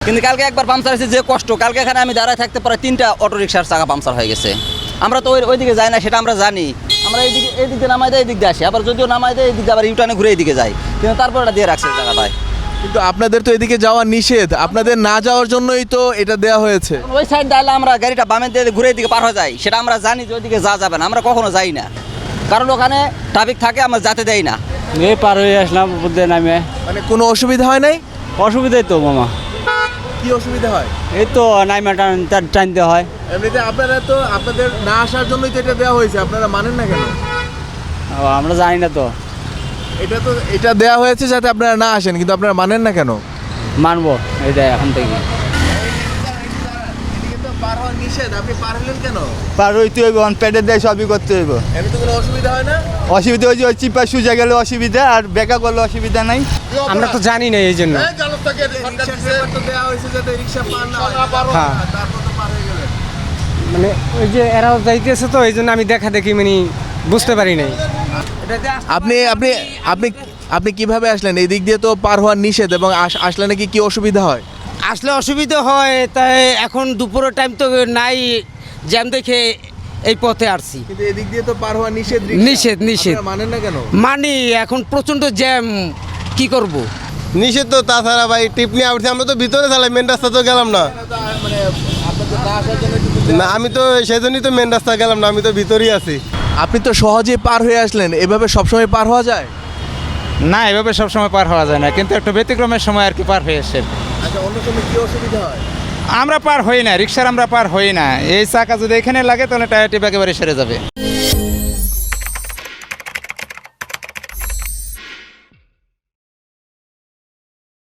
কিন্তু কালকে একবার পাংচার হয়েছে, যে কষ্ট, কালকে এখানে আমি দাঁড়ায় থাকতে পারে 3টা অটো রিক্সার চাকা পাংচার হয়ে গেছে। আমরা তো ওইদিকে যাই না, সেটা আমরা জানি। আমরা এইদিক দিয়ে নামাই দেয়, এইদিক দিয়ে আসি, আবার যদিও নামাই দেয় এইদিক দিয়ে আবার ইউটার্নে ঘুরে এইদিকে যাই, কিন্তু তারপর এটা দিয়ে রাখছে জায়গাটায়। কিন্তু আপনাদের তো এদিকে যাওয়া নিষেধ, আপনাদের না যাওয়ার জন্যই তো এটা দেওয়া হয়েছে। ওই সাইড দিলে আমরা গাড়িটা বামে দিয়ে ঘুরে এদিকে পার হয়ে যাই, সেটা আমরা জানি যে ওইদিকে যাবে না, আমরা কখনো যাই না, কারণ ওখানে ট্রাফিক থাকে, আমরা যেতে দেই না। এই পার হয়ে আসলাম বুদ্ধে নামে। মানে কোনো অসুবিধা হয় নাই? অসুবিধাই তো মামা, কি অসুবিধা হয়? এই তো নাইমা টানতে হয়। এমনিতে আপনারা তো আপনাদের না আসার জন্যই তো এটা দেওয়া হয়েছে, আপনারা মানেন না কেন? আমরা জানি না তো, এটা দেওয়া হয়েছে যাতে আপনারা না আসেন, কিন্তু আপনারা মানেন না কেন? মানবো এটা এখন থেকে। পার হওয়া নিষেধ, আপনি পার হলেন কেন? পার হইতে হইব, পেটের দেয় সবই করতে হইব। এমনিতে কোনো অসুবিধা হয় না? অসুবিধা হয়েছে ওই চিপা সুজা গেলে অসুবিধা, আর বেকা করলে অসুবিধা নাই। আমরা তো জানি না, এই জন্য। হ্যাঁ, মানে ওই যে এরাও যাইতেছে তো, এই জন্য আমি দেখা দেখি মানে বুঝতে পারি নাই। আপনি আপনি আপনি আপনি কিভাবে আসলেন? এই দিক দিয়ে তো পার হওয়ার নিষেধ, এবং আসলে নাকি কি অসুবিধা হয়? আসলে অসুবিধা হয়, তাই এখন দুপুরের টাইম তো নাই, জ্যাম দেখে এই পথে আসছি। কিন্তু এদিক দিয়ে তো পার হওয়া নিষেধ। নিষেধ মানেন না কেন? মানি, এখন প্রচণ্ড জ্যাম, কি করব। নিষেধ তো, তাছাড়া ভাই টিপ নিয়ে আসছি, আমরা তো ভিতরে চালাই, মেন রাস্তা তো গেলাম না। না, আমি তো সেই জন্যই তো মেন রাস্তা গেলাম না, আমি তো ভিতরেই আছি। আপনি তো সহজেই পার হয়ে আসলেন, এভাবে সবসময় পার হওয়া যায়? না, এভাবে সবসময় পার হওয়া যায় না, কিন্তু একটা ব্যতিক্রমের সময় আর কি পার হয়ে আসে। আচ্ছা, অন্য সময় কি অসুবিধা হয়? আমরা পার হই না, রিক্সার আমরা পার হই না। এই চাকা যদি এখানে লাগে তাহলে টায়ার টিপ একেবারে সেরে যাবে।